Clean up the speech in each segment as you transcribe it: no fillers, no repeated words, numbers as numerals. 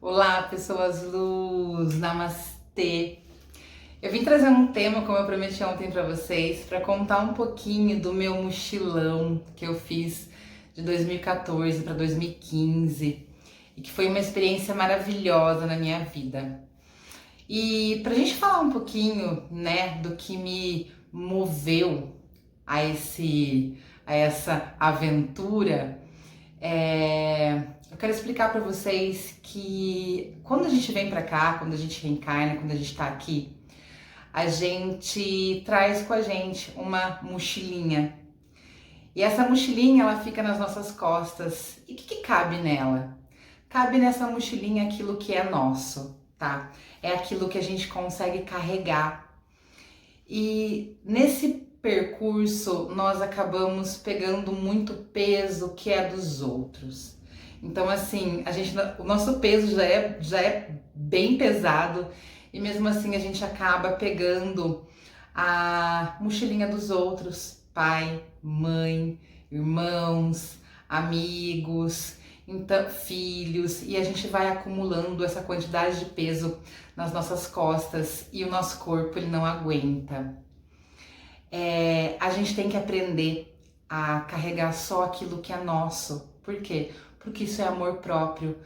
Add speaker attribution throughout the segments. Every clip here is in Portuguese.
Speaker 1: Olá, pessoas luz, namastê. Eu vim trazer um tema, como eu prometi ontem para vocês, para contar um pouquinho do meu mochilão que eu fiz de 2014 para 2015 e que foi uma experiência maravilhosa na minha vida. E para a gente falar um pouquinho, né, do que me moveu a essa aventura. Eu quero explicar para vocês que quando a gente vem para cá, quando a gente reencarna, quando a gente está aqui, a gente traz com a gente uma mochilinha. E essa mochilinha ela fica nas nossas costas. E o que cabe nela? Cabe nessa mochilinha aquilo que é nosso, tá? É aquilo que a gente consegue carregar. E nesse percurso nós acabamos pegando muito peso que é dos outros. Então, assim, o nosso peso já é bem pesado e mesmo assim a gente acaba pegando a mochilinha dos outros, pai, mãe, irmãos, amigos, então filhos, e a gente vai acumulando essa quantidade de peso nas nossas costas e o nosso corpo ele não aguenta. A gente tem que aprender a carregar só aquilo que é nosso. Por quê? Porque isso é amor próprio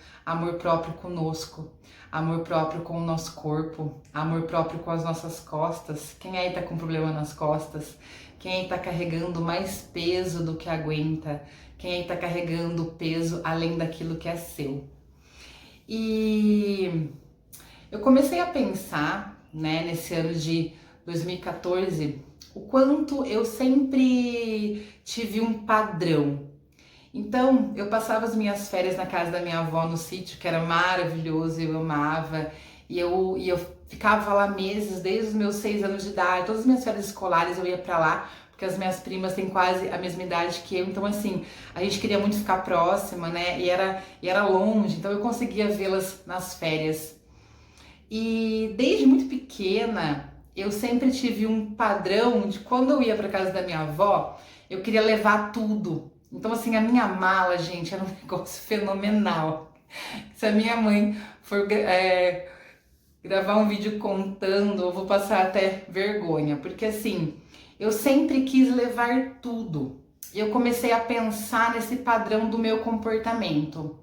Speaker 1: conosco, amor próprio com o nosso corpo, amor próprio com as nossas costas. Quem aí tá com problema nas costas? Quem aí tá carregando mais peso do que aguenta? Quem aí tá carregando peso além daquilo que é seu? E eu comecei a pensar, né, nesse ano de 2014, o quanto eu sempre tive um padrão. Então, eu passava as minhas férias na casa da minha avó no sítio, que era maravilhoso, eu amava, e eu ficava lá meses, desde os meus 6 anos de idade, todas as minhas férias escolares eu ia pra lá, porque as minhas primas têm quase a mesma idade que eu, então assim, a gente queria muito ficar próxima, né, e era longe, então eu conseguia vê-las nas férias. E desde muito pequena, eu sempre tive um padrão de quando eu ia para casa da minha avó, eu queria levar tudo. Então, assim, a minha mala, gente, era um negócio fenomenal. Se a minha mãe for gravar um vídeo contando, eu vou passar até vergonha, porque assim, eu sempre quis levar tudo. E eu comecei a pensar nesse padrão do meu comportamento.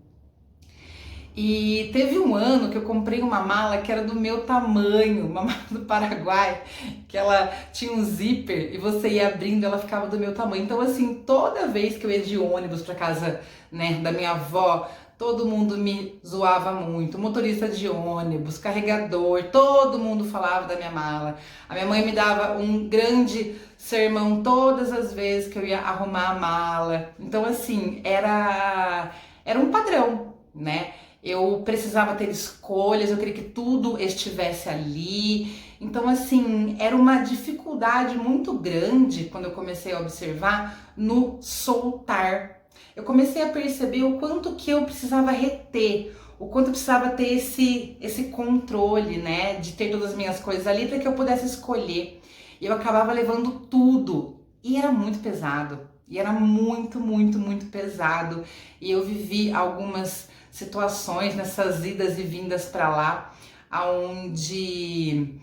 Speaker 1: E teve um ano que eu comprei uma mala que era do meu tamanho, uma mala do Paraguai, que ela tinha um zíper e você ia abrindo, ela ficava do meu tamanho. Então assim, toda vez que eu ia de ônibus para casa, né, da minha avó, todo mundo me zoava muito. Motorista de ônibus, carregador, todo mundo falava da minha mala. A minha mãe me dava um grande sermão todas as vezes que eu ia arrumar a mala. Então assim, era um padrão, né? Eu precisava ter escolhas, eu queria que tudo estivesse ali. Então, assim, era uma dificuldade muito grande quando eu comecei a observar no soltar. Eu comecei a perceber o quanto que eu precisava reter, o quanto eu precisava ter esse controle, né, de ter todas as minhas coisas ali para que eu pudesse escolher. E eu acabava levando tudo e era muito pesado. E era muito, muito, muito pesado. E eu vivi algumas situações nessas idas e vindas para lá, aonde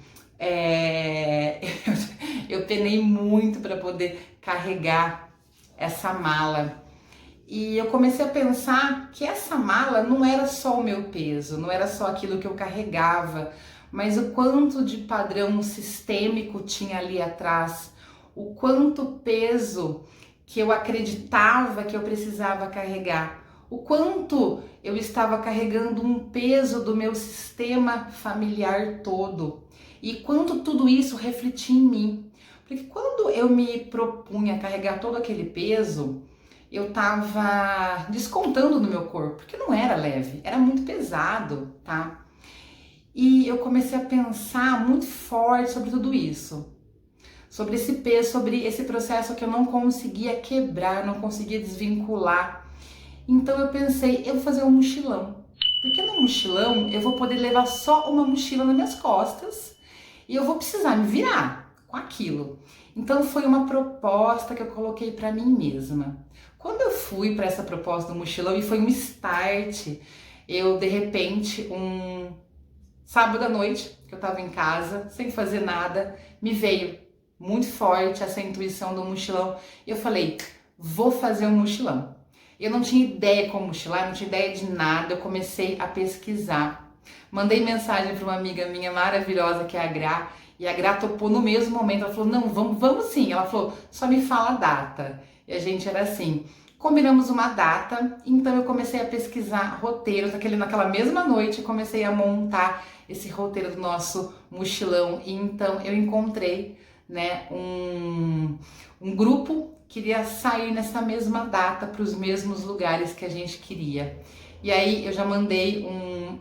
Speaker 1: eu penei muito para poder carregar essa mala. E eu comecei a pensar que essa mala não era só o meu peso, não era só aquilo que eu carregava, mas o quanto de padrão sistêmico tinha ali atrás, o quanto peso que eu acreditava que eu precisava carregar, o quanto eu estava carregando um peso do meu sistema familiar todo e quanto tudo isso refletia em mim. Porque quando eu me propunha a carregar todo aquele peso, eu tava descontando no meu corpo, porque não era leve, era muito pesado, tá? E eu comecei a pensar muito forte sobre tudo isso, sobre esse peso, sobre esse processo que eu não conseguia quebrar, não conseguia desvincular. Então eu pensei, eu vou fazer um mochilão, porque no mochilão eu vou poder levar só uma mochila nas minhas costas e eu vou precisar me virar com aquilo. Então foi uma proposta que eu coloquei para mim mesma. Quando eu fui para essa proposta do mochilão e foi um start, Eu, de repente, um sábado à noite, que eu tava em casa, sem fazer nada, me veio muito forte essa intuição do mochilão. E eu falei, vou fazer um mochilão. Eu não tinha ideia como mochilar, não tinha ideia de nada, eu comecei a pesquisar. Mandei mensagem para uma amiga minha maravilhosa, que é a Gra, e a Gra topou no mesmo momento. Ela falou, não, vamos sim. Ela falou, só me fala a data. E a gente era assim, combinamos uma data, então eu comecei a pesquisar roteiros. Naquela mesma noite, eu comecei a montar esse roteiro do nosso mochilão. E então eu encontrei, né, um grupo que iria sair nessa mesma data para os mesmos lugares que a gente queria. E aí eu já mandei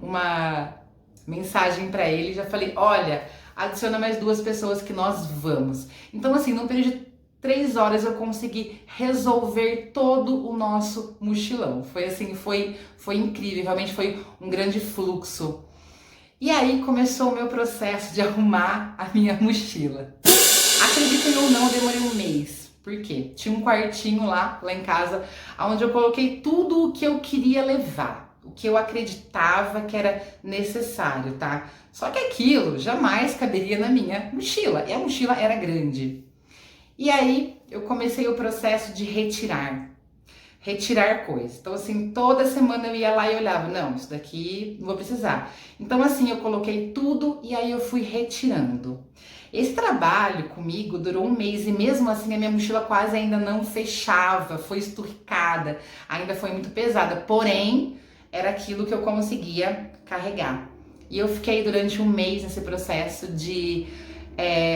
Speaker 1: uma mensagem para ele, já falei, olha, adiciona mais 2 pessoas que nós vamos. Então assim, num período de 3 horas eu consegui resolver todo o nosso mochilão. Foi assim, foi incrível, realmente foi um grande fluxo. E aí começou o meu processo de arrumar a minha mochila. Acreditem ou não, eu demorei um mês. Por quê? Tinha um quartinho lá em casa, onde eu coloquei tudo o que eu queria levar, o que eu acreditava que era necessário, tá? Só que aquilo jamais caberia na minha mochila, e a mochila era grande. E aí eu comecei o processo de retirar coisas. Então assim, toda semana eu ia lá e olhava, não, isso daqui não vou precisar. Então assim, eu coloquei tudo e aí eu fui retirando. Esse trabalho comigo durou um mês e mesmo assim a minha mochila quase ainda não fechava, foi esturricada, ainda foi muito pesada, porém era aquilo que eu conseguia carregar. E eu fiquei durante um mês nesse processo de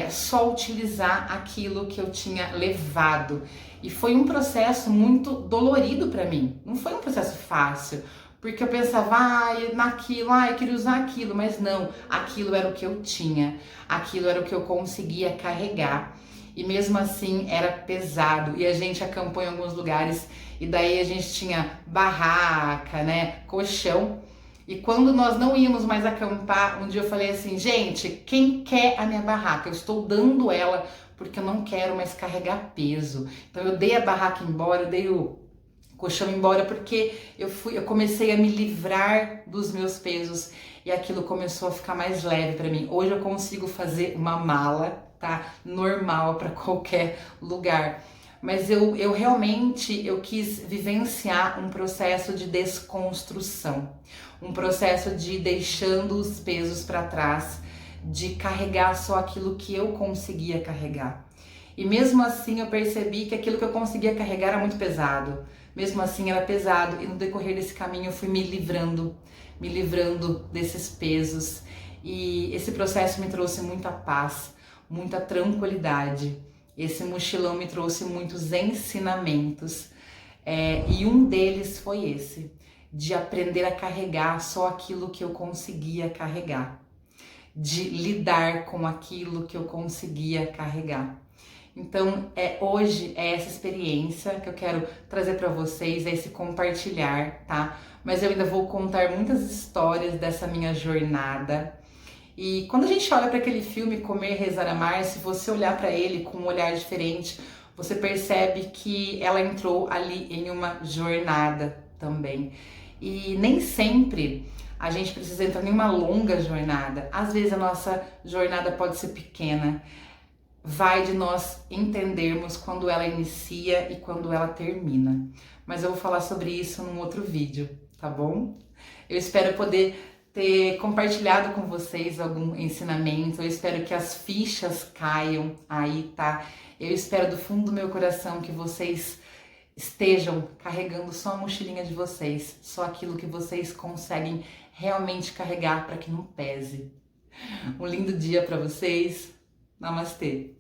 Speaker 1: só utilizar aquilo que eu tinha levado. E foi um processo muito dolorido para mim, não foi um processo fácil. Porque eu pensava, eu queria usar aquilo, mas não, aquilo era o que eu tinha, aquilo era o que eu conseguia carregar. E mesmo assim era pesado, e a gente acampou em alguns lugares, e daí a gente tinha barraca, né, colchão. E quando nós não íamos mais acampar, um dia eu falei assim, gente, quem quer a minha barraca? Eu estou dando ela porque eu não quero mais carregar peso. Então eu dei a barraca embora, eu dei o colchão embora porque eu comecei a me livrar dos meus pesos e aquilo começou a ficar mais leve para mim. Hoje eu consigo fazer uma mala, tá? Normal para qualquer lugar. Mas eu realmente quis vivenciar um processo de desconstrução, um processo de deixando os pesos para trás, de carregar só aquilo que eu conseguia carregar. E mesmo assim eu percebi que aquilo que eu conseguia carregar era muito pesado. Mesmo assim era pesado e no decorrer desse caminho eu fui me livrando desses pesos. E esse processo me trouxe muita paz, muita tranquilidade. Esse mochilão me trouxe muitos ensinamentos. E um deles foi esse, de aprender a carregar só aquilo que eu conseguia carregar. De lidar com aquilo que eu conseguia carregar. Então, hoje é essa experiência que eu quero trazer para vocês, é esse compartilhar, tá? Mas eu ainda vou contar muitas histórias dessa minha jornada. E quando a gente olha para aquele filme Comer, Rezar, Amar, se você olhar para ele com um olhar diferente, você percebe que ela entrou ali em uma jornada também. E nem sempre a gente precisa entrar em uma longa jornada. Às vezes a nossa jornada pode ser pequena. Vai de nós entendermos quando ela inicia e quando ela termina. Mas eu vou falar sobre isso num outro vídeo, tá bom? Eu espero poder ter compartilhado com vocês algum ensinamento, eu espero que as fichas caiam aí, tá? Eu espero do fundo do meu coração que vocês estejam carregando só a mochilinha de vocês, só aquilo que vocês conseguem realmente carregar para que não pese. Um lindo dia para vocês. Namastê!